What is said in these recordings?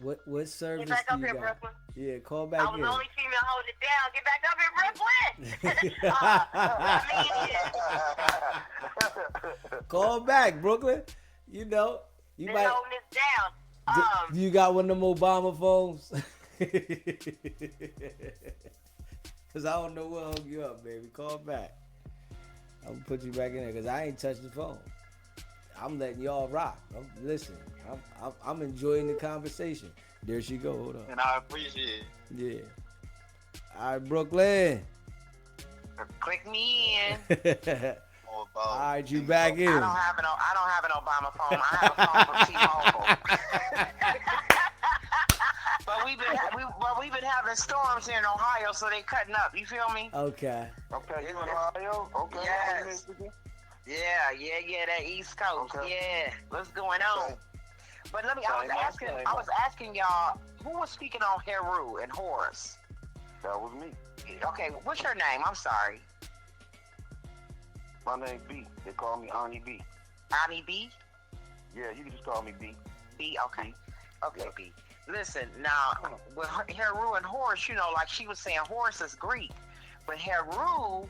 What Get service back do up you here, got? Brooklyn. Yeah, call I back was the in. only female holding it down. Get back up here, Brooklyn. What I mean is, Call back, Brooklyn. You know, you been might. holding this down. Do you got one of them Obama phones? Cause I don't know what hung you up, baby. Call back. I'm gonna put you back in there because I ain't touched the phone. I'm letting y'all rock. Listen, I'm enjoying the conversation. There she go. Hold on. And I appreciate it. Yeah. All right, Brooklyn. Click me in. All All about right, you things back about in. I don't have an Obama phone. I have a phone from T-Mobile. But we've been having storms here in Ohio, so they cutting up. You feel me? Okay. Okay, you in Ohio? Okay. Yes. Yeah. That East Coast. Okay. Yeah. What's going on? Okay. But let me. I was asking y'all who was speaking on Heru and Horus. That was me. Okay, what's your name? I'm sorry. My name B. They call me Ani B. Ani B. Yeah, you can just call me B. B. Okay. Okay, B. Listen, now with Heru and Horus, you know, like she was saying, Horus is Greek, but Heru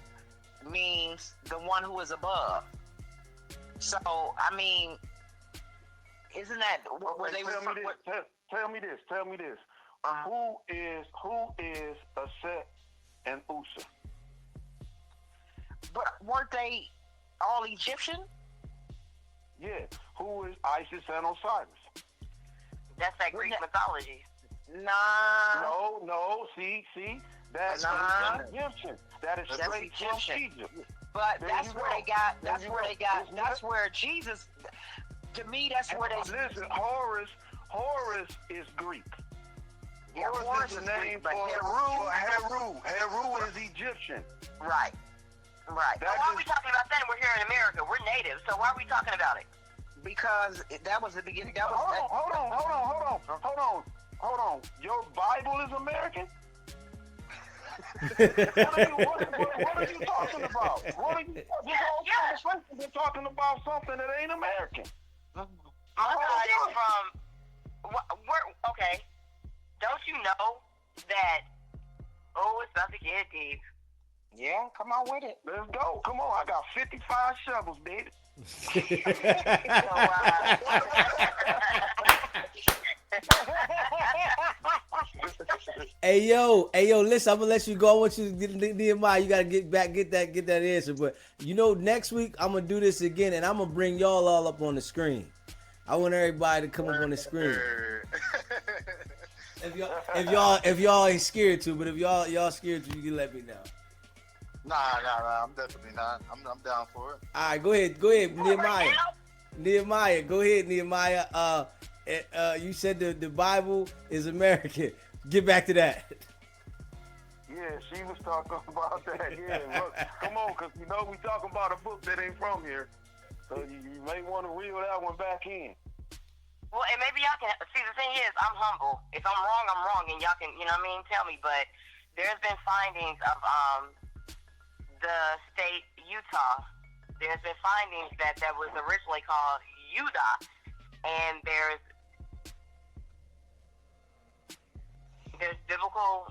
means the one who is above. So, I mean, isn't that where they Tell me this. Tell me this. Who is Aset and Usa? But weren't they all Egyptian? Yeah. Who is Isis and Osiris? that's that Greek mythology. Nah. No. See. That's Nah. Egyptian. That is That's straight from Egyptian. Egypt. But There that's you where go. they got. There That's you where go. they got. It's That's not- where Jesus. To me, that's where they. Listen, Horus is Greek. Yeah, Horus is the name Greek, but for Heru. Heru is Egyptian. Right. So why are we talking about that? We're here in America. We're native. So why are we talking about it? Because that was the beginning. That was. Hold on. Your Bible is American? What are you talking about? This whole conversation, we're talking about something that ain't American. My God is from. Okay. Don't you know that? Oh, it's about to get deep. Yeah, come on with it. Let's go. Come on, I got 55 shovels, baby. Hey yo, listen, I'm gonna let you go. I want you to get Nehemiah. You gotta get that answer. But you know, next week I'm gonna do this again, and I'm gonna bring y'all all up on the screen. I want everybody to come up on the screen. If y'all ain't scared to, but if y'all scared to, you can let me know. Nah, I'm definitely not. I'm down for it. All right, go ahead, Nehemiah. Go ahead, Nehemiah. You said the Bible is American. Get back to that. Yeah, she was talking about that. Yeah, look, come on, because we talking about a book that ain't from here. So you may want to reel that one back in. Well, and maybe y'all can see. The thing is, I'm humble. If I'm wrong, I'm wrong, and y'all can, tell me. But there's been findings of the state Utah. There's been findings that was originally called Utah, and there's biblical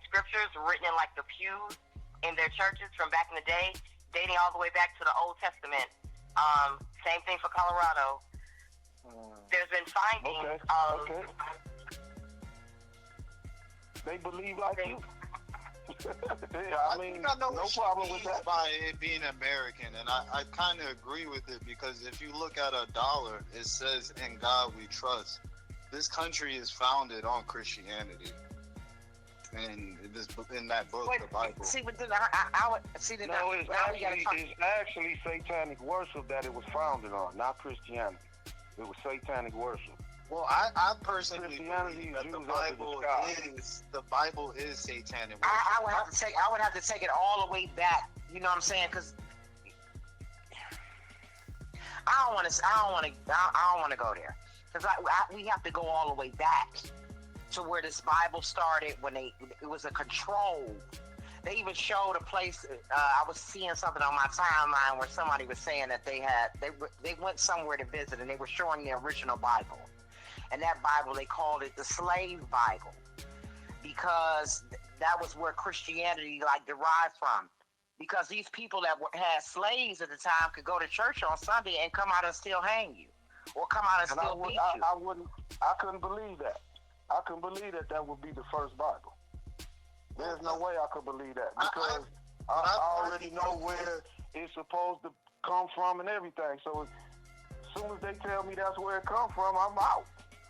scriptures written in the pews in their churches from back in the day, dating all the way back to the Old Testament. Same thing for Colorado. There's been findings of. Okay. They believe like you. I mean, I know no problem with that. By it being American, and I kind of agree with it because if you look at a dollar, it says "In God We Trust." This country is founded on Christianity, and in that book, the Bible. See, but then I would see that. No, it's actually satanic worship that it was founded on, not Christianity. It was satanic worship. Well, I personally Christianity believe that is the used Bible is satanic worship. I would have to take it all the way back. You know what I'm saying? Because I don't want to go there. Because we have to go all the way back to where this Bible started when it was a control. They even showed a place. I was seeing something on my timeline where somebody was saying that they went somewhere to visit and they were showing the original Bible. and that Bible, they called it the slave Bible, because that was where Christianity like derived from. Because these people that had slaves at the time could go to church on Sunday and come out and still hang you, or come out and still beat you. I couldn't believe that. I couldn't believe that would be the first Bible. There's no way I could believe that, because I already know where it's supposed to come from and everything. So as soon as they tell me that's where it come from, I'm out.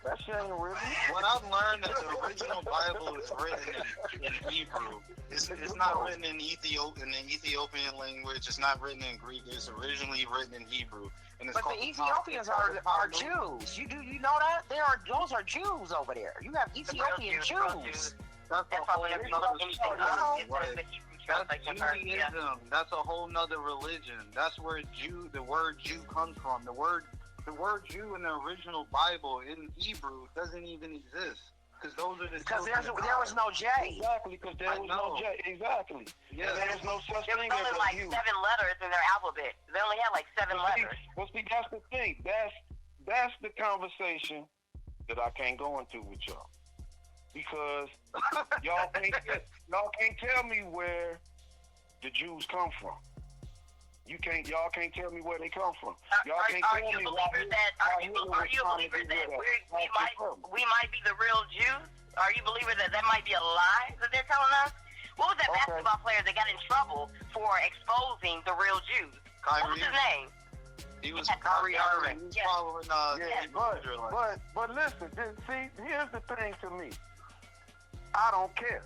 That shit ain't original. What I've learned is the original Bible is written in Hebrew. It's not written in the Ethiopian language. It's not written in Greek. It's originally written in Hebrew. And it's but the Ethiopians are Jews. You know that? Those are Jews over there. You have Ethiopian Jews. That's a whole Judaism. That's a whole nother religion. That's where the word Jew comes from. The word Jew in the original Bible in Hebrew doesn't even exist. Because there was no J. Exactly, because there was no J. Exactly. Yeah. There's no such thing as a only like Jew. 7 letters in their alphabet. They only had like 7 letters. Well, see, that's the thing. That's the conversation that I can't go into with y'all. Because y'all can't tell me where the Jews come from. Y'all can't tell me where they come from. Y'all can't tell me why. Are you a believer that we might be the real Jews? Are you a believer that might be a lie that they're telling us? What was that basketball player that got in trouble for exposing the real Jews? Kyrie. What was his name? He was Kyrie Irving. He was following but listen, see, here's the thing to me. I don't care.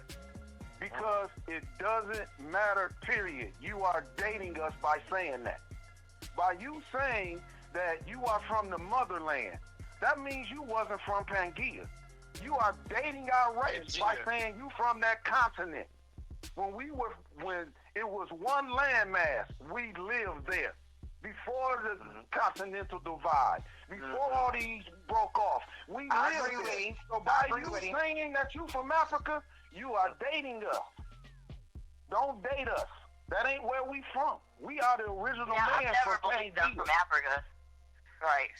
Because it doesn't matter, period. You are dating us by saying that. By you saying that you are from the motherland, that means you wasn't from Pangea. You are dating our race by saying you from that continent. When it was one landmass, we lived there. Before the continental divide, before all these broke off, we lived there. So by you saying that you from Africa, you are dating us. Don't date us. That ain't where we from. We are the original man I've never from believed Pangea. I'm from Africa. Right.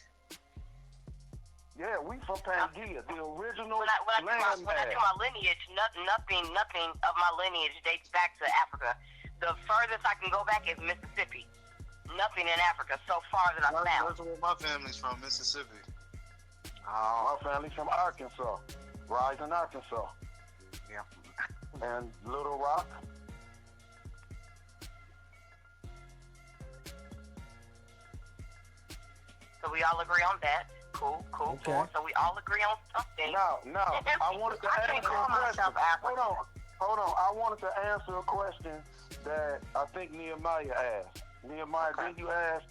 Yeah, we from Pangea, the original When I land do my lineage, nothing of my lineage dates back to Africa. The furthest I can go back is Mississippi. Nothing in Africa so far that I've found. That's where my family's from, Mississippi. My family's from Arkansas, Rising, Arkansas. Yeah. And Little Rock. So we all agree on that. Cool. Okay. So we all agree on something. No. I wanted to answer a question. Hold on. I wanted to answer a question that I think Nehemiah asked. Nehemiah, didn't you ask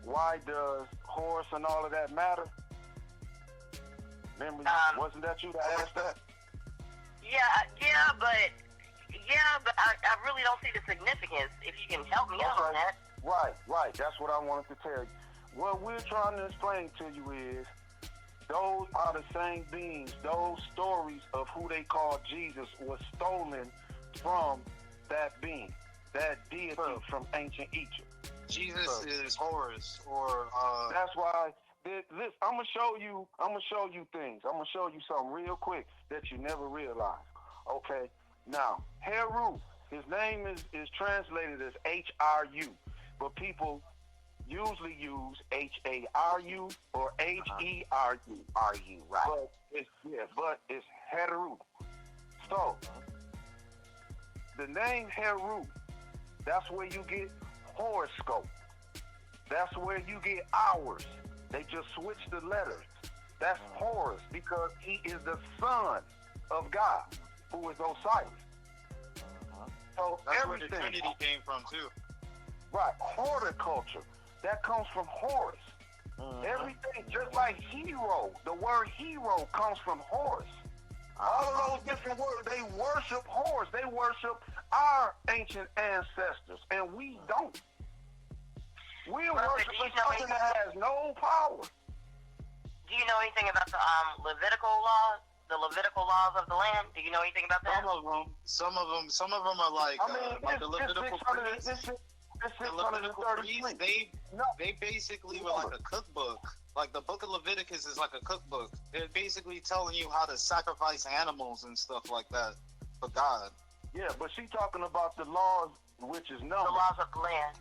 why does horse and all of that matter? Remember, wasn't that you that asked that? Yeah, but I really don't see the significance. If you can help me out on that. Right. That's what I wanted to tell you. What we're trying to explain to you is those are the same beings. Those stories of who they call Jesus was stolen from that being, that deity from ancient Egypt. Jesus is Horus, or that's why. This, I'm gonna show you things. I'm gonna show you something real quick that you never realized. Okay. Now, Heru, his name is translated as H-R-U, but people usually use H-A-R-U or H-E-R-U. R-U, right. But it's Heru. So, the name Heru, that's where you get horoscope. That's where you get hours. They just switch the letters. That's Horus, because he is the son of God, who is Osiris. So that's everything. where the Trinity came from too. Right, horticulture. That comes from Horus. Everything, just like hero. The word hero comes from Horus. All of those different words, they worship Horus. They worship our ancient ancestors, and we don't. We're worshiping something that has no power. Do you know anything about the Levitical laws? The Levitical laws of the land? Do you know anything about that? Some of them are like the Levitical priests. It's the Levitical priests, 633. they basically were like a cookbook. Like the book of Leviticus is like a cookbook. They're basically telling you how to sacrifice animals and stuff like that for God. Yeah, but she talking about the laws, which is The numbers. laws of the land.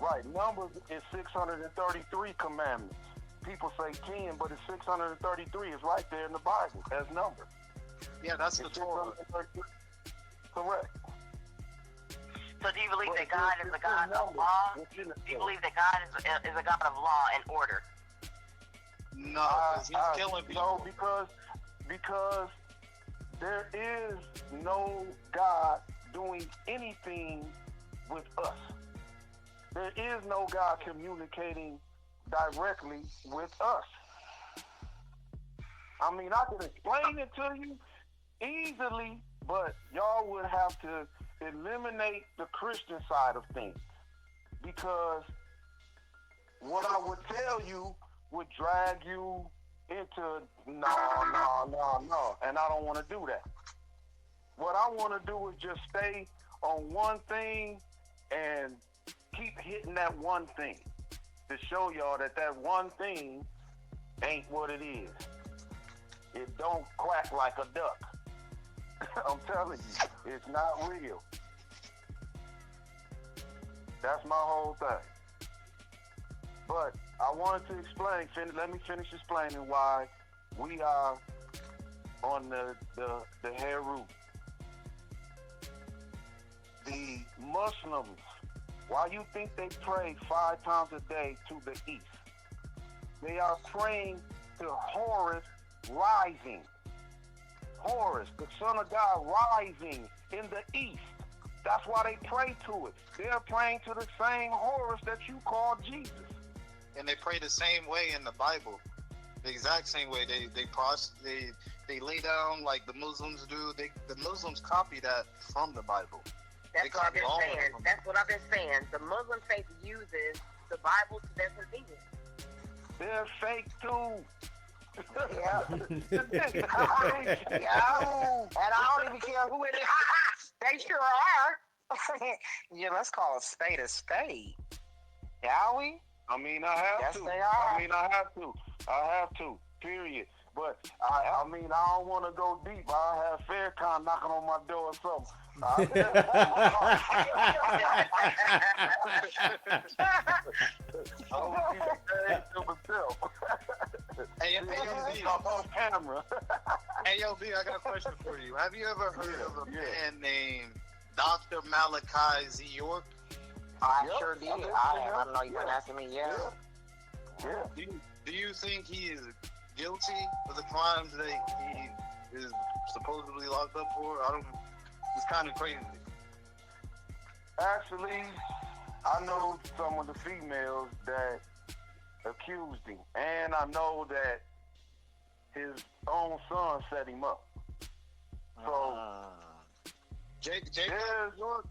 Right, numbers is 633 commandments. People say 10, but it's 633. It's right there in the Bible as numbers. Yeah, that's the It's Torah. 633. Correct. So do you believe But that God is a God of law? It's in the Do you believe that God is a God of law and order? No, because he's killing people. No, because there is no God doing anything with us. There is no God communicating directly with us. I mean, I can explain it to you easily, but y'all would have to eliminate the Christian side of things, because what I would tell you would drag you into no, and I don't want to do that. What I want to do is just stay on one thing and keep hitting that one thing to show y'all that that one thing ain't what it is. It don't quack like a duck. I'm telling you, it's not real. That's my whole thing. But I wanted to explain, let me finish explaining why we are on the hair root. The Muslims, why you think they pray 5 times a day to the east? They are praying to Horus rising. Horus, the son of God, rising in the east. That's why they pray to it. They're praying to the same Horus that you call Jesus. And they pray the same way in the Bible, the exact same way. They lay down like the Muslims do. The Muslims copy that from the Bible. That's what I've been saying. That's what I've been saying. The Muslim faith uses the Bible to their convenience. They're fake too. Yeah. Yeah. And I don't even care who it is. They sure are. Yeah, let's call a spade. Shall we? I mean, I have Yes, to. they are. I mean, I have to. Period. But I mean, I don't want to go deep. I have Faircon knocking on my door or something. Hey, yo, B, on camera. hey, yo, B, I got a question for you. Have you ever heard of a man named Dr. Malachi Z. York? I sure did. I don't know you've been asking me. Yeah. Do you think he is guilty of the crimes that he is supposedly locked up for? It's kind of crazy. Actually, I know some of the females that accused him, and I know that his own son set him up. So, Jake York.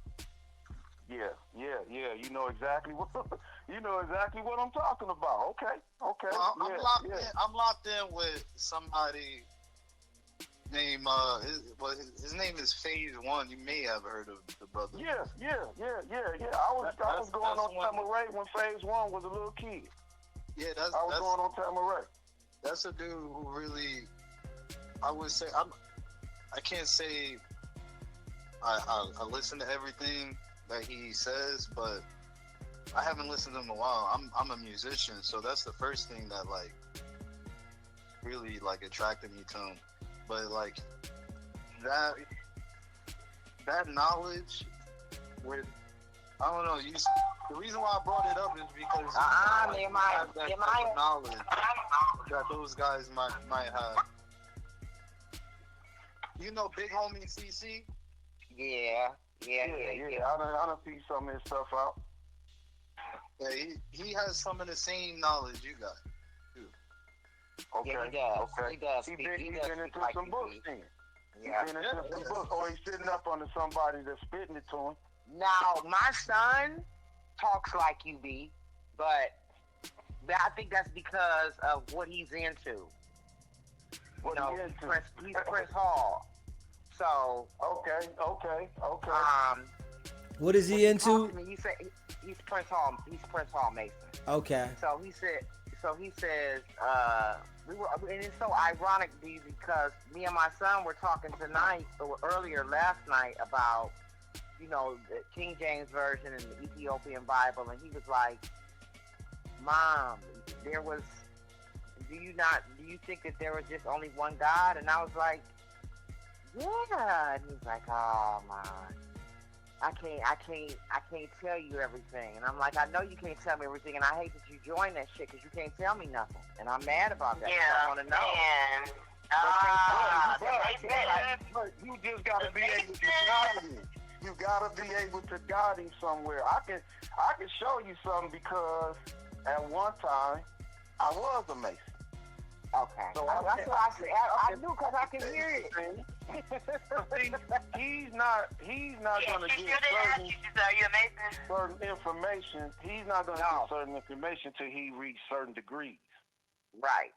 Yeah. You know exactly what I'm talking about. Okay. Well, I'm locked in with somebody named his name is Phase One. You may have heard of the brother. Yeah. I was going on Tamaray when Phase One was a little kid. Yeah, I was going on Tamaray. That's a dude who really, I would say, I can't say I listen to everything that he says, but I haven't listened to him in a while. I'm a musician, so that's the first thing that like really like attracted me to him. But like that knowledge with, I don't know, the reason why I brought it up is because you have that type of knowledge that those guys might have. You know Big Homie CC? Yeah. I done see some of his stuff out. Yeah, he has some of the same knowledge you got, too. Okay. Yeah, he does. Okay. He does. He He been does into speak like some he books do. then. Yeah. He been into some books. Or he's sitting up under somebody that's spitting it to him. Now, my son talks like you, B, but I think that's because of what he's into. What You know, he into? he's Chris Hall. So, Okay. What is he into? talk to me, He's Prince Hall. He's Prince Hall Mason. Okay. So he said. So he says. We were, and it's so ironic, B, because me and my son were talking tonight or earlier last night about, you know, the King James version and the Ethiopian Bible, and he was like, "Mom, there was. Do you think that there was just only one God?" And I was like, "Yeah." And he's like, "Oh, Mom, I can't tell you everything." And I'm like, "I know you can't tell me everything, and I hate that you joined that shit because you can't tell me nothing." And I'm mad about that. Yeah, I want to know. man. But you just gotta be able to guide him. You gotta be able to guide him somewhere. I can show you something because at one time I was a Mason. Okay. So That's what I said. I knew because I can hear it. He's not gonna She get didn't ask you, are you amazing? certain information. He's not gonna get certain information till he reach certain degrees. Right.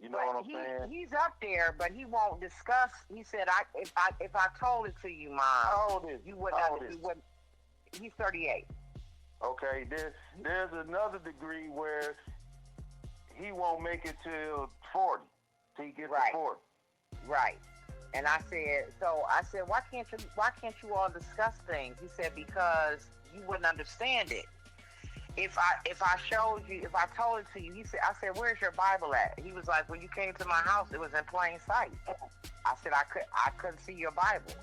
You know what I'm saying? He's up there, but he won't discuss. He said, if I told it to you, Mom, How old is he? you wouldn't. He's 38. Okay, there's another degree where he won't make it till 40. Till he gets to 40. Right. And I said, why can't you all discuss things? He said, because you wouldn't understand it. If I showed you, if I told it to you, I said, where's your Bible at? He was like, when you came to my house, it was in plain sight. I said, I couldn't see your Bible.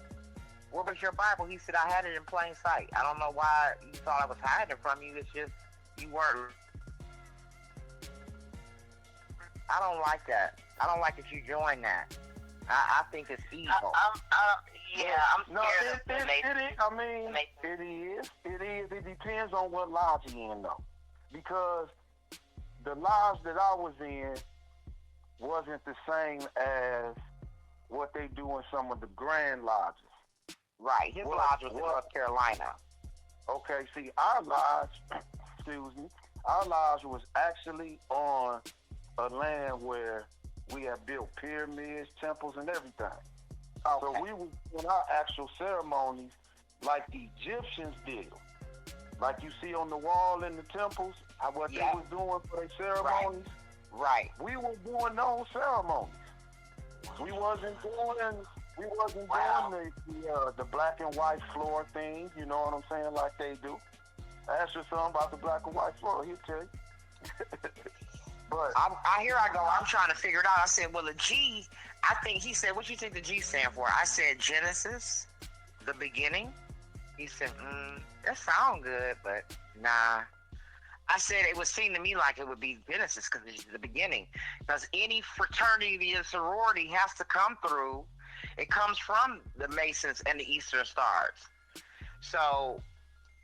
Where was your Bible? He said, I had it in plain sight. I don't know why you thought I was hiding it from you. It's just, you weren't. I don't like that. I don't like that you joined that. I think it's evil. I'm No, scared it of is. I mean, it is. It depends on what lodge you're in, though. Because the lodge that I was in wasn't the same as what they do in some of the grand lodges. Right. His lodge was in North Carolina. Okay, see, our lodge, our lodge was actually on a land where we have built pyramids, temples, and everything. Okay. So we were doing our actual ceremonies like the Egyptians did. Like you see on the wall in the temples, what they was doing for their ceremonies. Right. We were doing those ceremonies. We wasn't doing the black and white floor thing, you know what I'm saying, like they do. Ask your son about the black and white floor, he'll tell you. But here I go. I'm trying to figure it out. I said, well, the G, I think, he said, what you think the G stand for? I said, Genesis, the beginning. He said, that sound good, but nah. I said, it would seem to me like it would be Genesis because it's the beginning. Because any fraternity and sorority has to come through. It comes from the Masons and the Eastern Stars. So,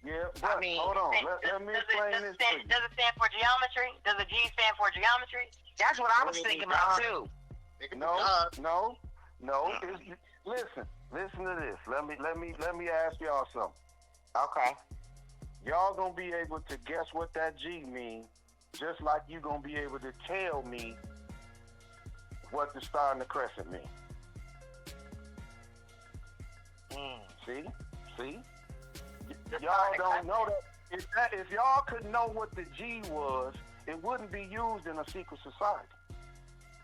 yeah, but I mean, hold on. Let me explain this. Does it stand for geometry? Does the G stand for geometry? That's what I was thinking about too. No. Listen to this. Let me ask y'all something. Okay. Y'all gonna be able to guess what that G means, just like you gonna be able to tell me what the star and the crescent mean. See? Y'all don't know that. If y'all could know what the G was, it wouldn't be used in a secret society.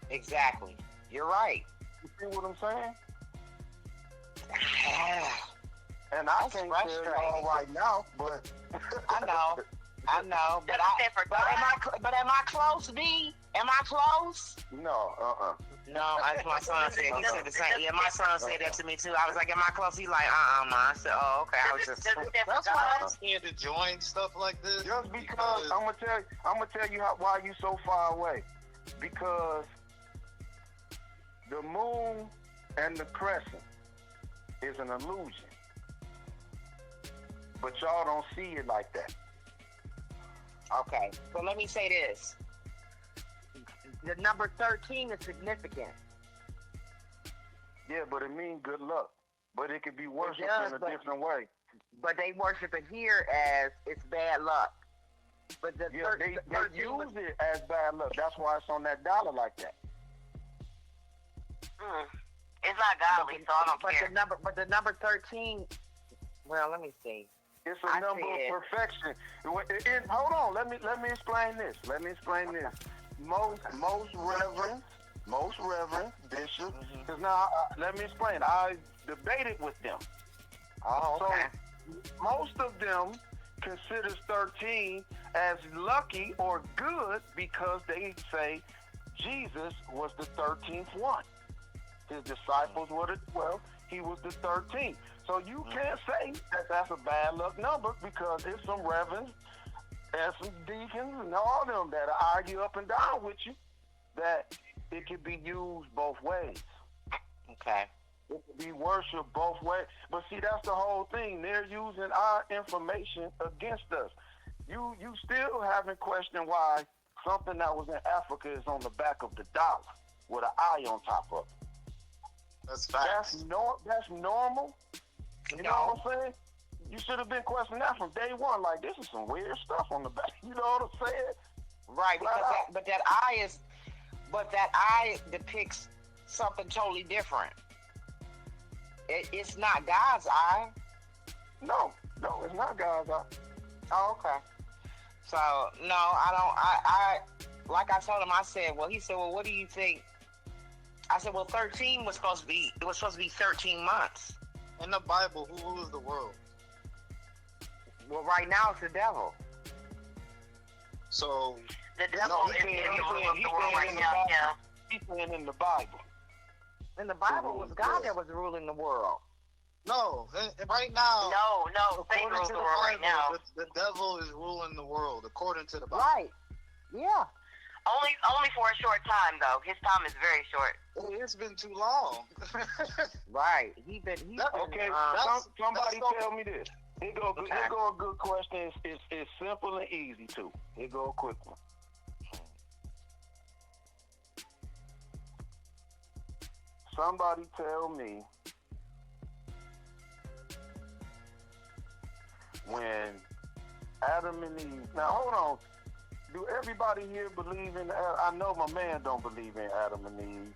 Exactly. You're right. You see what I'm saying? And I can't tell y'all right now, but I know. But am I close, D? Am I close? No, No, as my son said, he said the same. Yeah, my son said that to me too. I was like, am I close? He like, man. I said, oh, okay. I was just. That's why I'm scared to join stuff like this. Just because I'm gonna tell you why you so far away. Because the moon and the crescent is an illusion, but y'all don't see it like that. Okay, so let me say this. The number 13 is significant. Yeah, but it means good luck. But it could be worshipped in a different way. But they worship it here as it's bad luck. But they use it as bad luck. That's why it's on that dollar like that. It's not godly, so I don't care. But the number 13. Well, let me see. It's a number of perfection. Hold on, let me explain this. Most reverend bishops. Because now, let me explain. I debated with them. Oh, okay. So most of them considers 13 as lucky or good because they say Jesus was the 13th one. His disciples were the 12. He was the 13th. So you can't say that that's a bad luck number because there's some reverends and some deacons and all them that argue up and down with you that it can be used both ways. Okay. It can be worshipped both ways. But see, that's the whole thing. They're using our information against us. You still haven't questioned why something that was in Africa is on the back of the dollar with an eye on top of it. That's facts. That's normal. You know what I'm saying? You should have been questioning that from day one. Like, this is some weird stuff on the back. You know what I'm saying? Right, because that eye depicts something totally different. It's not God's eye. No, it's not God's eye. Oh, okay. So no, I don't. I like I told him. I said, well, he said, well, what do you think? I said, well, 13 was supposed to be. It was supposed to be 13 months. In the Bible, who rules the world? Well, right now it's the devil. So the devil is in the world right now. Yeah. He's saying in the Bible. In the Bible, it was God that was ruling the world. No, right now. No, Satan rules the world right now. The devil is ruling the world according to the Bible. Right. Yeah. Only for a short time though. His time is very short. It's been too long. Right. Okay. Somebody tell me this. Here go a good question. It's simple and easy too. Here go a quick one. Somebody tell me when Adam and Eve. Now hold on. Do everybody here believe in? I know my man don't believe in Adam and Eve.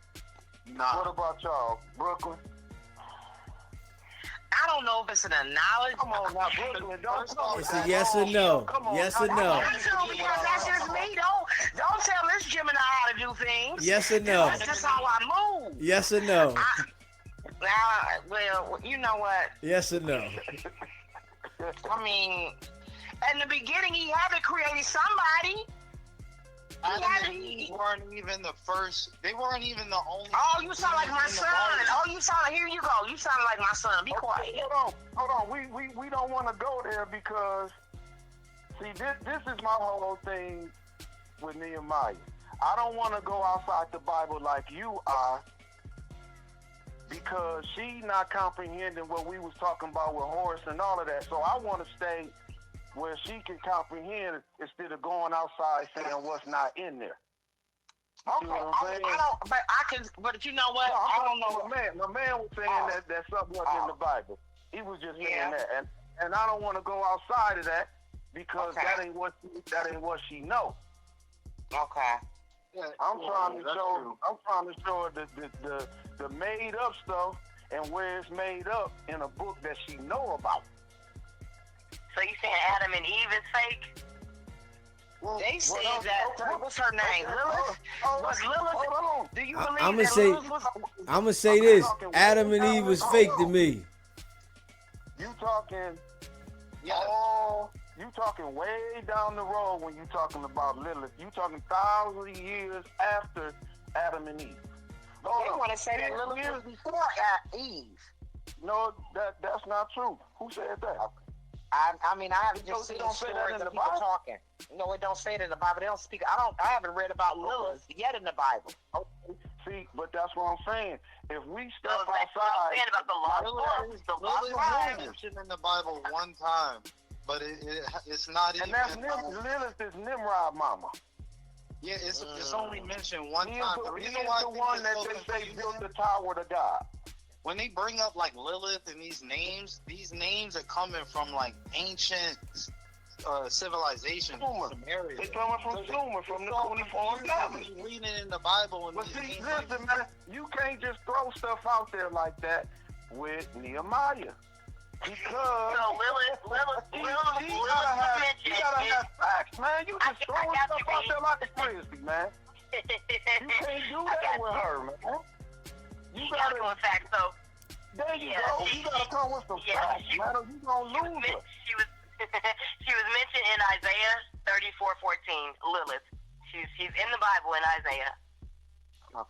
Nah. What about y'all, Brooklyn? I don't know if it's an analogy. Come on now, Brooklyn. Don't It's a yes or no. Yes or no. Because that's just me. Don't tell this Gemini how to do things. Yes or no. That's just how I move. Yes or no. Well, you know what? Yes or no. I mean, in the beginning, he had to create somebody. Adam and Eve weren't even the first. They weren't even the only. Oh, you sound like my son. Oh, you sound like, here you go. You sound like my son. Be quiet. Hold on. We don't want to go there because, see, this is my whole thing with Nehemiah. I don't want to go outside the Bible like you are because she not comprehending what we was talking about with Horace and all of that. So I want to stay where she can comprehend instead of going outside saying what's not in there. Okay, but you know what? No, I don't know. My man was saying that something wasn't in the Bible. He was just saying that, and I don't want to go outside of that because that ain't what she know. Okay. Yeah, I'm trying to show her the made up stuff and where it's made up in a book that she know about. So you saying Adam and Eve is fake? Well, they said that. What was her name? Lilith? Was Lilith? Hold on. Do you believe Lilith was? I'm gonna say this: Adam and Eve was fake to me. You talking? You talking way down the road when you talking about Lilith. You talking thousands of years after Adam and Eve. They want to say that Lilith was before Eve. No, that's not true. Who said that? I mean, I haven't just seen stories of people talking. No, it don't say it in the Bible. They don't speak. I haven't read about Lilith yet in the Bible. Okay. See, but that's what I'm saying. If we step I'm outside, saying about the lost Lilith is mentioned in the Bible one time, but it's not even. And that's Lilith is Nimrod mama. Yeah, it's only mentioned one time. The reason why the one that they say built the tower to God. When they bring up like Lilith and these names are coming from like ancient civilizations. They're coming from Sumer, from the 24 family. Reading in the Bible. But see, listen, man, you can't just throw stuff out there like that with Nehemiah. Because So Lilith you was gotta mentioned. have facts, man. You just I throwing got stuff you, out B. there like a frisbee, man. You can't do that with her, man. You She got gotta, to in fact, so there you yeah, go. You gotta come with some facts, man, or you gonna lose her. she was she was mentioned in Isaiah 34:14. Lilith. She's in the Bible in Isaiah.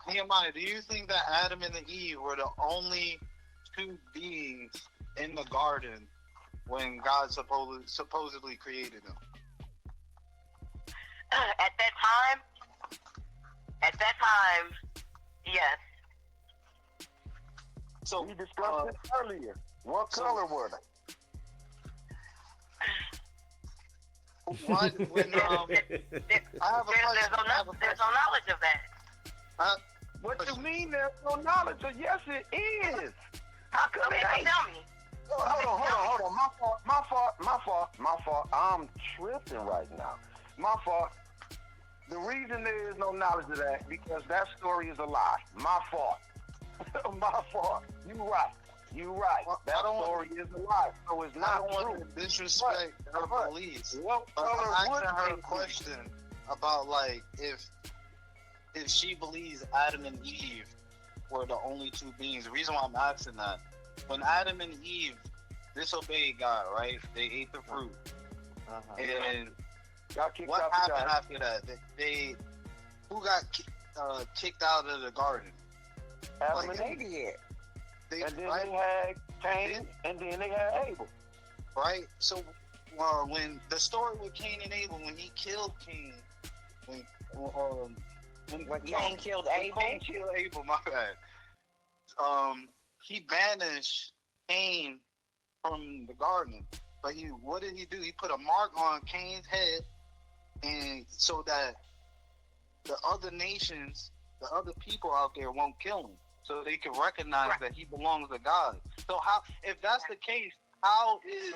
Nehemiah, do you think that Adam and Eve were the only two beings in the garden when God supposedly created them? At that time, yes. So We discussed it earlier. What color were they? why, when, I have a question. There's no knowledge of that. What you mean there's no knowledge? Yes, it is. How come Okay, it so ain't? tell me. Hold on. My fault. I'm tripping right now. My fault. The reason there is no knowledge of that because that story is a lie. My fault. My fault. You right. Well, That story is a lie. So it's I not don't true. want to disrespect her beliefs. What But color I'm would asking her a they be? question about like if she believes Adam and Eve were the only two beings. The reason why I'm asking that, when Adam and Eve disobeyed God, right? They ate the fruit, and Got kicked what out the happened garden. after that? Who got kicked out of the garden? Adam like, and They Eve. did. And then right? they had Cain, and then they had Abel. Right? So when the story with Cain and Abel, when he killed Cain, when Cain killed Abel? Cain killed Abel, my bad. He banished Cain from the garden. But what did he do? He put a mark on Cain's head, and so that the other nations, the other people out there won't kill him. So they can recognize that he belongs to God. So how, if that's the case, how is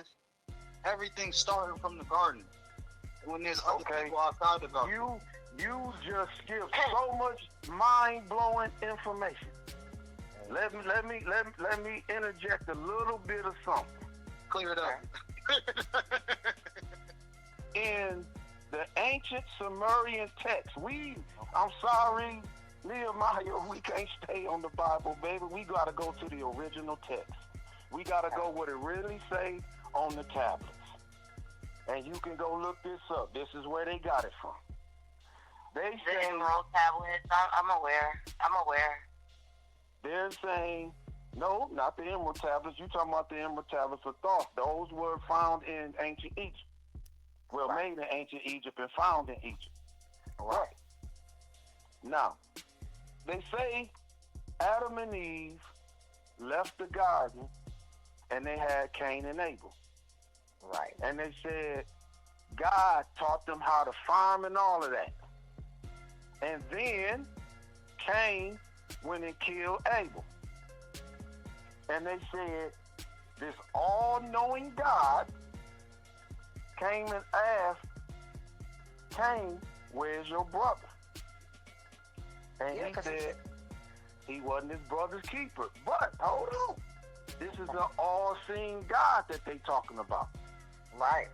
everything starting from the garden when there's other people outside the garden? You just skipped so much mind-blowing information. Let me interject a little bit of something. Clear it up. In the ancient Sumerian text, I'm sorry, Nehemiah, we can't stay on the Bible, baby. We gotta go to the original text. We gotta go what it really say on the tablets. And you can go look this up. This is where they got it from. They The say Emerald tablets. I'm aware. they're saying no, not the Emerald tablets. You talking about the Emerald tablets of Thoth? Those were found in ancient Egypt. Well, made in ancient Egypt and found in Egypt. Right. Now, they say Adam and Eve left the garden and they had Cain and Abel. Right. And they said God taught them how to farm and all of that. And then Cain went and killed Abel. And they said this all-knowing God came and asked Cain, where's your brother? And he said he wasn't his brother's keeper. But, hold on. This is the all-seeing God that they talking about. Right.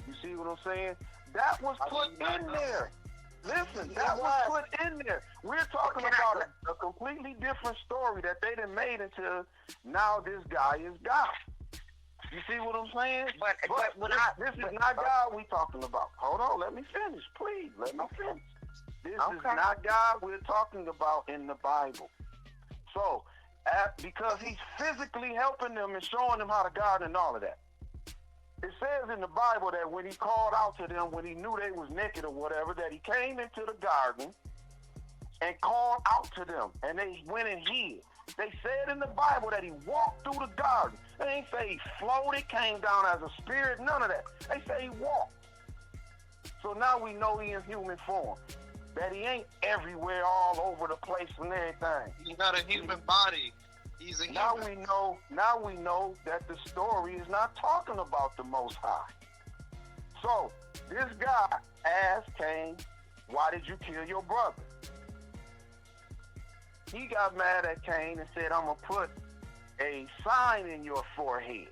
You see what I'm saying? That was put in there. Listen, that was put in there. We're talking about a completely different story that they done made into now this guy is God. You see what I'm saying? But this is not God we talking about. Hold on, let me finish, please. Let me finish. This is not God we're talking about in the Bible. So, because he's physically helping them and showing them how to garden and all of that. It says in the Bible that when he called out to them, when he knew they was naked or whatever, that he came into the garden and called out to them, and they went and hid. They said in the Bible that he walked through the garden. They ain't say he floated, came down as a spirit, none of that. They say he walked. So now we know he in human form. That he ain't everywhere all over the place and everything. He got a human body. He's a human. Now we know that the story is not talking about the Most High. So this guy asked Cain, why did you kill your brother? He got mad at Cain and said, I'm going to put a sign in your forehead.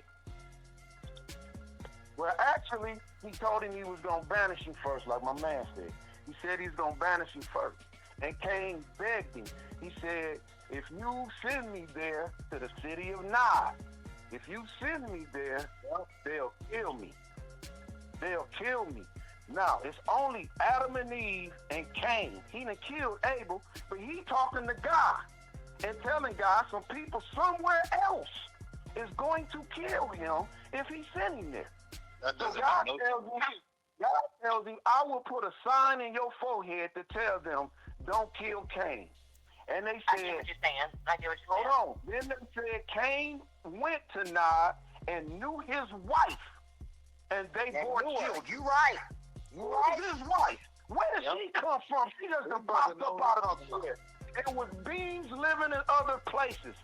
Well, actually, he told him he was going to banish him first, like my man said. He said he's going to banish him first. And Cain begged him. He said, if you send me there to the city of Nod, if you send me there, they'll kill me. They'll kill me. Now, it's only Adam and Eve and Cain. He done killed Abel, but he talking to God and telling God some people somewhere else is going to kill him if he send him there. That So doesn't God make no tells sense. him, I will put a sign in your forehead to tell them, don't kill Cain. And they I get said, what you're saying. I get what you're saying. hold on. Then they said Cain went to Nod and knew his wife, and they bore children. You right. You Who right. is his wife? Where did she come from? She just This popped brother up knows out of what I'm nowhere. It was beings living in other places.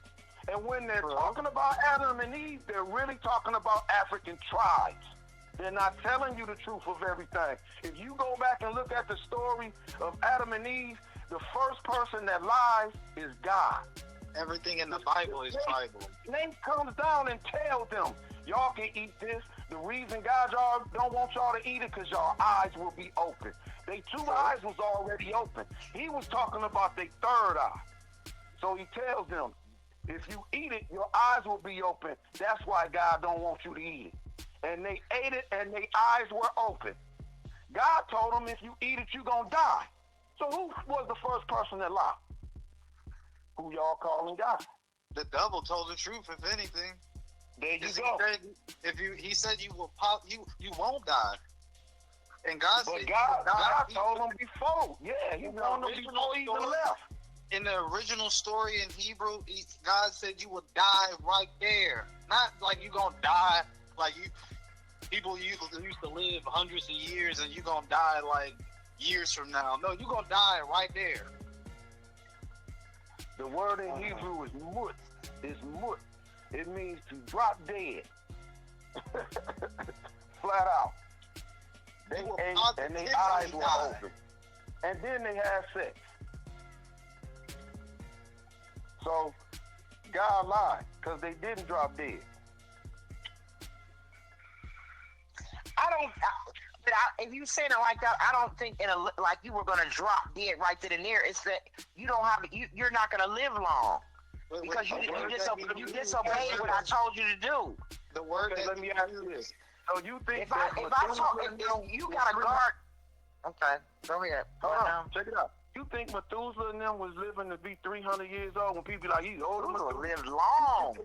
And when they're talking about Adam and Eve, they're really talking about African tribes. They're not telling you the truth of everything. If you go back and look at the story of Adam and Eve, the first person that lies is God. Everything in the Bible is tribal. Snake comes down and tells them, y'all can eat this. The reason God y'all don't want y'all to eat it because y'all eyes will be open. They two eyes was already open. He was talking about their third eye. So he tells them, if you eat it, your eyes will be open. That's why God don't want you to eat it. And they ate it and their eyes were open. God told them, if you eat it, you're going to die. So who was the first person that lied? Who y'all calling God? The devil told the truth, if anything. There you He go. said, he said you will pop, you won't die. And God But said, God told him before. Yeah, he In the told him original before he even story? left. in the original story in Hebrew, God said you will die right there. Not like you gonna die like people used to live hundreds of years and you gonna die like years from now. No, you gonna die right there. The word in Hebrew is mut. It's mut. It means to drop dead. Flat out. They You will ate and their positively eyes were die. open. And then they had sex. So God lied because they didn't drop dead. If you saying it like that, I don't think like you were gonna drop dead right then and there. It's that you don't have you're not gonna live long because you disobeyed what I told you to do. The word Okay, that let me ask you this. So you think If you got a guard, okay, go ahead. Hold on, check it out. You think Methuselah and them was living to be 300 years old when people be like, he's older than Methuselah Methuselah? lived long.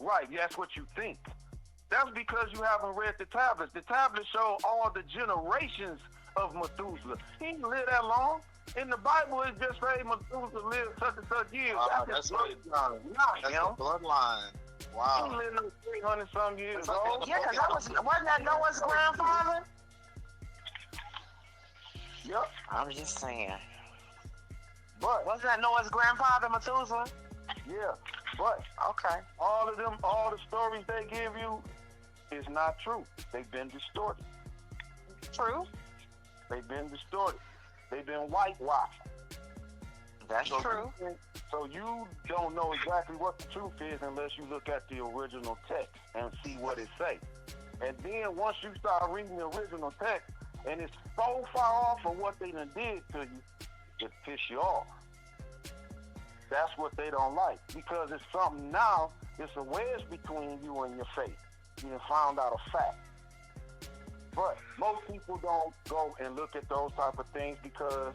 Right, that's what you think. That's because you haven't read the tablets. The tablets show all the generations of Methuselah. He didn't live that long. In the Bible, it just say Methuselah lived such and such years. that's his right. bloodline, not That's him. the bloodline. He Wow. lived 300 some years It's like old. Yeah, because wasn't that Noah's grandfather? Yep. I'm just saying. But, Wasn't that Noah's grandfather, Methuselah? yeah, but Okay. all the stories they give you is not true. They've been distorted. True. They've been distorted. They've been whitewashed. That's true. So you don't know exactly what the truth is unless you look at the original text and see what it says. And then once you start reading the original text and it's so far off from what they done did to you, it piss you off. That's what they don't like because it's something now, it's a wedge between you and your faith. You done found out a fact. But most people don't go and look at those type of things because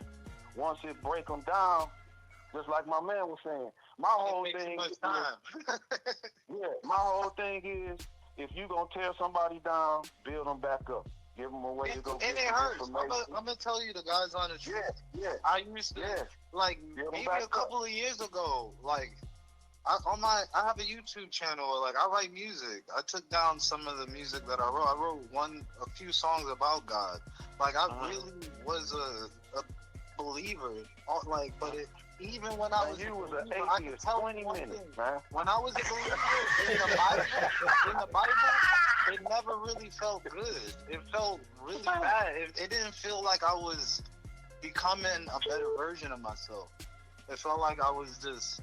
once it break them down, just like my man was saying, my whole It takes too thing much is, time. my whole thing is, if you gonna tear somebody down, build them back up. Give them a way to go And get it some hurts. I'm information. gonna tell you the guys on the truth. Yeah. I used to like Build 'em maybe back a up. couple of years ago. Like I have a YouTube channel. Like I write music. I took down some of the music that I wrote. I wrote a few songs about God. Like I really was a believer. Like, but even when I was You was an believer, I could atheist tell 20 one minutes, thing. man. When I was a believer in the Bible, it never really felt good. It felt really bad. It didn't feel like I was becoming a better version of myself. It felt like I was just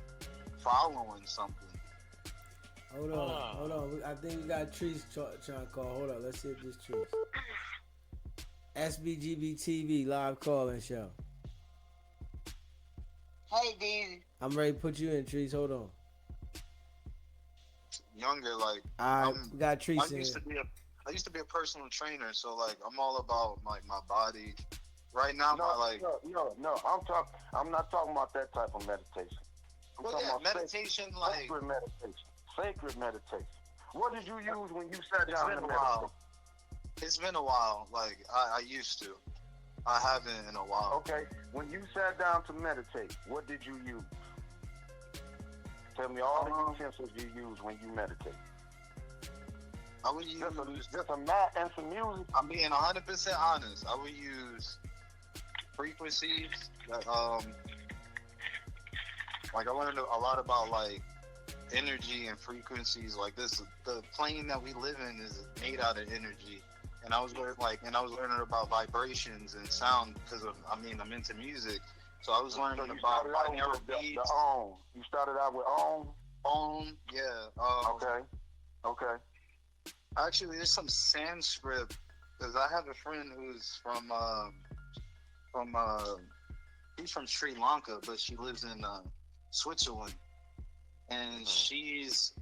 following something. Hold on. I think we got Trees trying to call. Hold on, let's see if this Trees. SBGB TV live calling show. Hey, Deezy. I'm ready to put you in, Trees. Hold on. Younger, like All right, we got I Trees in used here. to be a personal trainer, so like I'm all about like my body. Right now, No, my like no. I'm not talking about that type of meditation. I'm well, talking yeah, about meditation. Like sacred meditation. Sacred meditation. What did you use when you sat it's down been to a meditate? while. It's been a while. Like I used to. I haven't in a while. Okay, when you sat down to meditate, what did you use? Tell me all the utensils you use when you meditate. I would use. Just a mat and some music. I'm being 100% honest. I would use frequencies that like I learned a lot about like energy and frequencies. Like the plane that we live in is made out of energy, and I was learning about vibrations and sound because I'm into music, so I was learning So you about started out binaural with the beats. Om. You started out with Om. Yeah. Okay. Actually, there's some Sanskrit because I have a friend who's he's from Sri Lanka, but she lives in Switzerland, and she's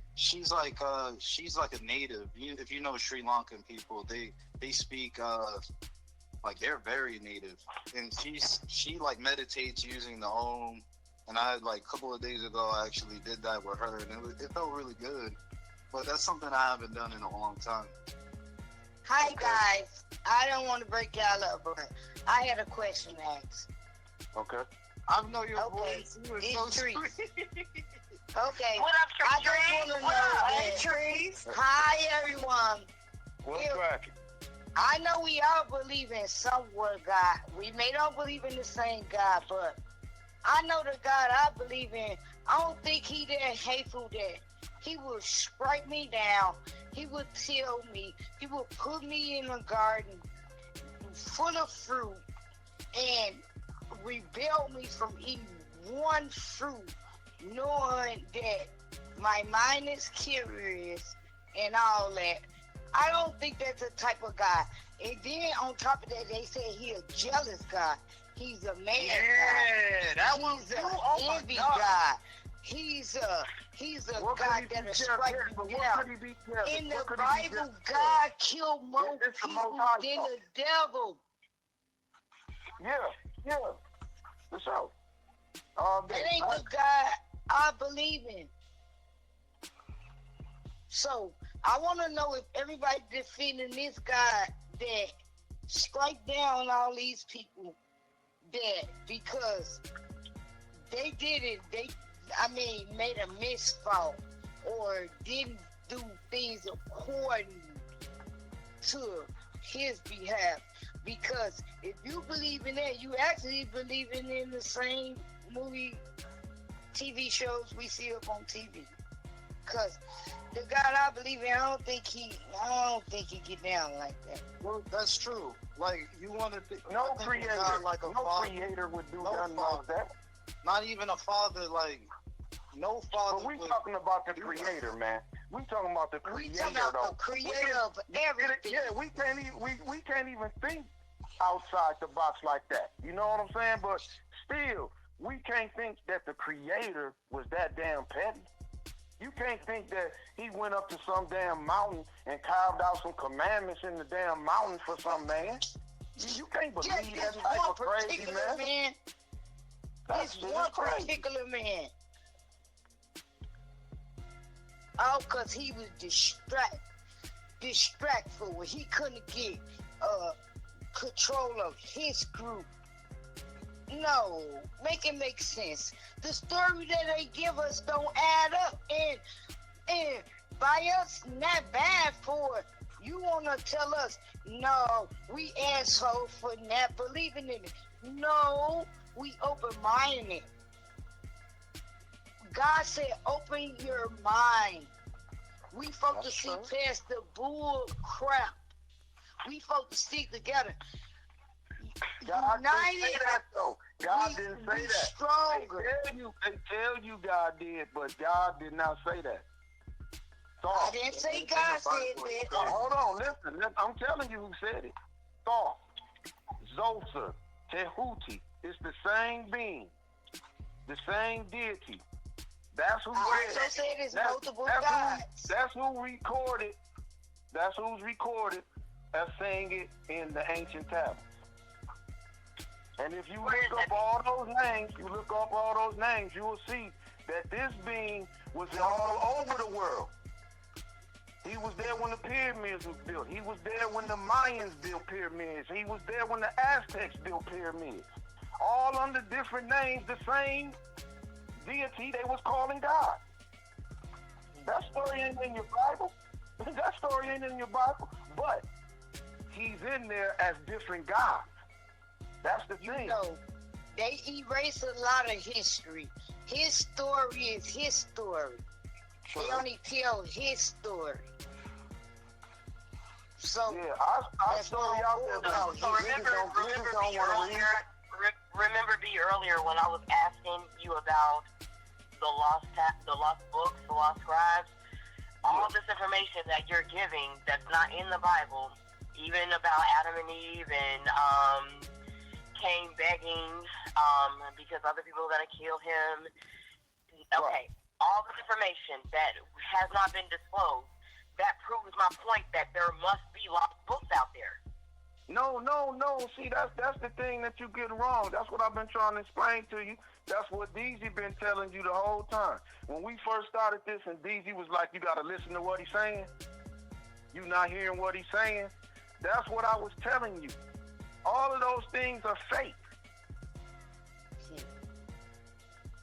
like a native. If you know Sri Lankan people, they speak like they're very native, and she like meditates using the Om. And I had like a couple of days ago, I actually did that with her, and it felt really good. But that's something I haven't done in a long time. Hi guys, I don't want to break y'all up, but I had a question to ask. Okay. I know your Okay, voice. You are it's so Trees. sweet. Okay, What up, I Trees? just want to know What up? Hey, that. Trees. Hi everyone. What's Yeah. cracking? I know we all believe in somewhat God. We may not believe in the same God, but I know the God I believe in. I don't think he that hateful that he will strike me down. He will tell me. He will put me in a garden full of fruit and rebel me from eating one fruit, knowing that my mind is curious and all that. I don't think that's the type of God. And then on top of that, they say he a jealous God. He's a man Yeah, that God. one He's too. an Oh my envy God. God. He's a What could God he be that'll jealous? strike Yeah, but you what down. could he be jealous? In the What could he be Bible, jealous for? God killed more It's the people Most High than fault. the devil. Yeah. For sure. All day. That ain't the God I believe in. So I want to know if everybody defending this God that strike down all these people that because they did it, made a misfault or didn't do things according to his behalf. Because if you believe in that, you actually believing in the same movie, TV shows we see up on TV. Because the God I believe in, I don't think he get down like that. Well, that's true. Like you want to think, No I think of creator, God like a no father, creator would do No nothing father. like that. not even a father. Like no father. But we would- talking about the creator, man. We talking about the We creator, talking about though. the creator of everything. Yeah, we can't even think outside the box like that. You know what I'm saying? But still, we can't think that the creator was that damn petty. You can't think that he went up to some damn mountain and carved out some commandments in the damn mountain for some man. You can't believe Just that this type one of crazy, particular man. man. That's This just one crazy. particular man. Oh, because he was distractful. He couldn't get control of his group. No, make it make sense. The story that they give us don't add up, and by us not bad for it. You wanna tell us no? We asshole for not believing in it. No, we open-minded. God said, open your mind. We folks to see past the bull crap. We folks to stick together. God didn't say United, that, though. God we didn't be say that. stronger. They tell you God did, but God did not say that. I didn't say God said that. Hold on, listen. I'm telling you who said it. Thoth, Zoser, Tehuti. It's the same being, the same deity. That's who I said also it. said it's That's- multiple that's who- gods. That's who recorded. That's who's recorded as saying it in the ancient tablets. And if you look up all those names, you will see that this being was all over the world. He was there when the pyramids was built. He was there when the Mayans built pyramids. He was there when the Aztecs built pyramids. All under different names, the same deity they was calling God. That story ain't in your Bible. That story ain't in your Bible. But he's in there as different gods. That's the You thing. know, they erase a lot of history. His story is his story. They only tell his story. So Yeah, I story out there, but So remember niggas don't B want to read. remember B earlier when I was asking you about the lost books, the lost scribes, all this information that you're giving that's not in the Bible, even about Adam and Eve and Cain begging because other people are gonna kill him. Okay, all this information that has not been disclosed, that proves my point that there must be lost books out there. No. See, that's the thing that you get wrong. That's what I've been trying to explain to you. That's what Deezy been telling you the whole time. When we first started this and Deezy was like, you got to listen to what he's saying. You not hearing what he's saying. That's what I was telling you. All of those things are fake.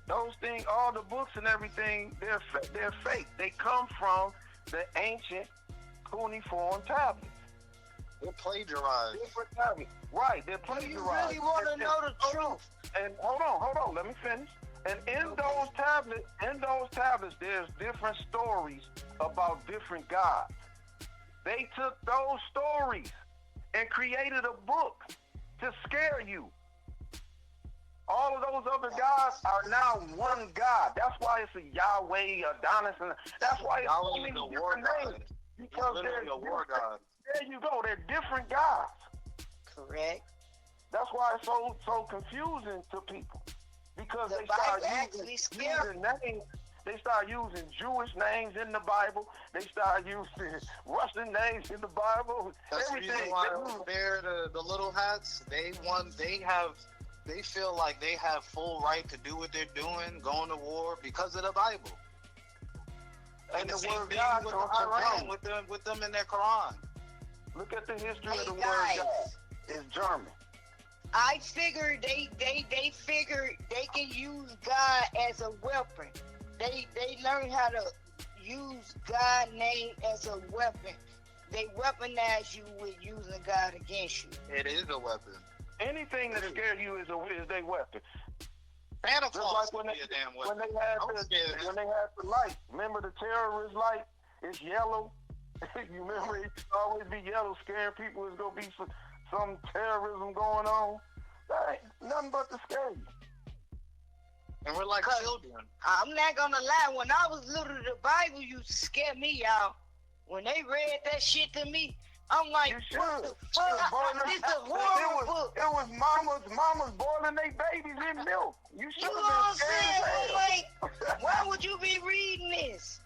Those things, all the books and everything, they're fake. They come from the ancient cuneiform tablets. They're plagiarized. Different tablets. Right, they're do you plagiarized. really want to know the truth? And hold on, let me finish. And in those tablets, there's different stories about different gods. They took those stories and created a book to scare you. All of those other gods are now one God. That's why it's a Yahweh, Adonis, and that's why it's so many different names. Because they're Literally a war different. god. There you go. They're different gods. Correct. That's why it's so confusing to people. Because The they start Bible actually using names. They start using Jewish names in the Bible. They start using Russian names in the Bible. That's the reason Everything. why over there, the little hats, they feel like they have full right to do what they're doing, going to war because of the Bible. And the the same word thing God with comes from Iran, Rome. with them in their Quran. Look at the history Hey, of the word guys. God. It's German. I figured they figured they can use God as a weapon. They learned how to use God's name as a weapon. They weaponize you with using God against you. It is a weapon. Anything that scares you is their weapon. Santa Just Claus like would when be a damn when weapon. they had I'm scared. when they had the light. Remember the terrorist light? It's yellow. You remember it used to always be yellow, scaring people. There's gonna be some terrorism going on. That ain't nothing but to scare you. And we're like Cause- children. I'm not gonna lie. When I was little, the Bible used to scare me, y'all. When they read that shit to me, I'm like, You should. what the fuck? This is a horror book. It was mamas boiling their babies in milk. You should You know have what I'm been scared saying? as I'm like, why would you be reading this?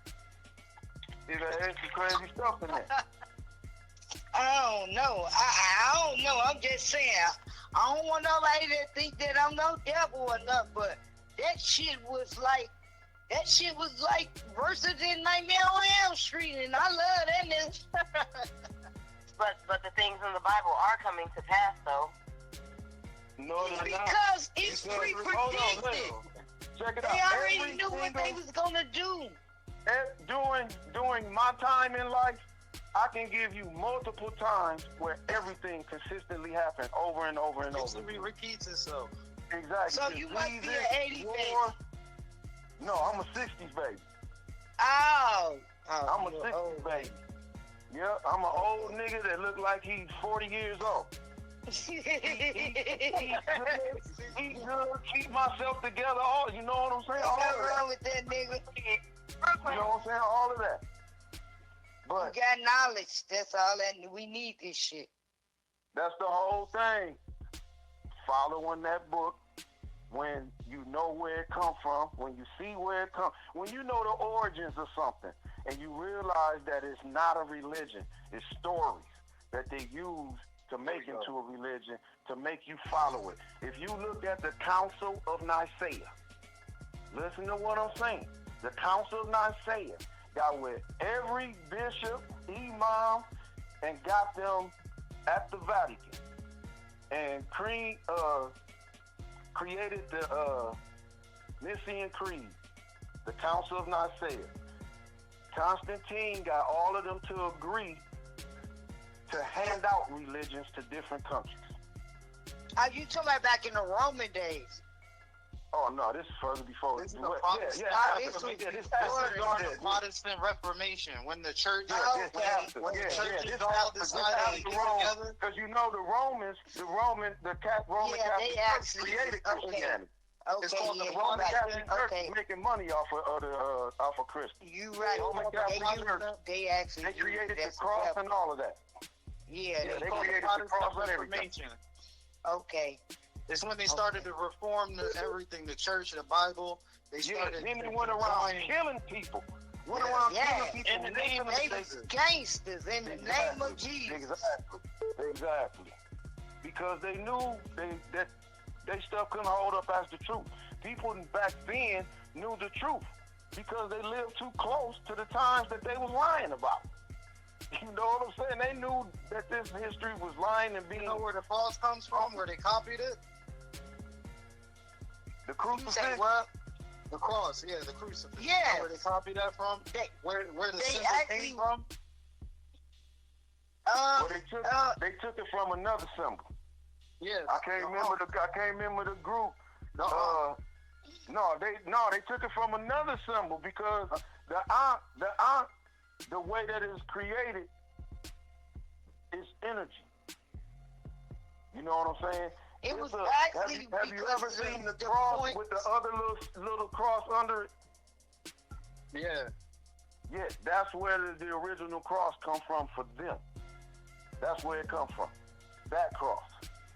There's some crazy stuff in there. I don't know. I don't know. I'm just saying. I don't want nobody to think that I'm no devil or nothing, but that shit was like worse than Nightmare on Elm Street, and I love that nigga. But the things in the Bible are coming to pass, though. No, they're not. Because it's Because- pre-predicted. hold on, listen. Check it They out. already Every knew what they single- was gonna do. During my time in life, I can give you multiple times where everything consistently happened over and over and over. History repeats itself. Exactly. So you must be Diseases, an 80s war. baby. No, I'm a 60s baby. Oh. I'm a you're 60s old. baby. Yeah, I'm an old nigga that look like he's 40 years old. Eat good, keep myself together, all, you know what I'm saying? All of What's that. wrong with that nigga? You know what I'm saying? All of that. But got knowledge. That's all that we need. This shit. that's the whole thing. Following that book, when you know where it come from, when you see where it come, when you know the origins of something, and you realize that it's not a religion, it's stories that they use to make into a religion, to make you follow it. If you look at the Council of Nicaea, listen to what I'm saying. The Council of Nicaea got with every bishop, imam, and got them at the Vatican and created the Nicene Creed, the Council of Nicaea. Constantine got all of them to agree to hand out religions to different countries. Are you talking about back in the Roman days? Oh no, this is further before. This is the This Protestant during the Protestant Reformation, when the church, when the churches all decided to get together. Because you know the Roman Catholic Church created Christianity. It's called the Roman Catholic Church is making money off of Christians. You right. Roman Catholic Church, they created the cross and all of that. Yeah, they called created the cross and everything. Okay. It's when they started to reform everything, the church, the Bible. They started. Then they went around killing people. Killing people in the name of Jesus. Gangsters in the name of Jesus. Exactly. Because they knew that they stuff couldn't hold up as the truth. People back then knew the truth because they lived too close to the times that they was lying about. You know what I'm saying? They knew that this history was lying and being. You know where the cross comes from? Where they copied it? The crucifix. You say what? The cross, yeah, the crucifix. Yeah. You know where they copied that from? Where the symbol came from? Well, they took it from another symbol. Yeah. I can't remember the group. They took it from another symbol because the way that it's created is energy. You know what I'm saying? It was actually have you ever seen the cross with the other little cross under it? Yeah. Yeah, that's where the original cross come from for them. That's where it comes from. That cross.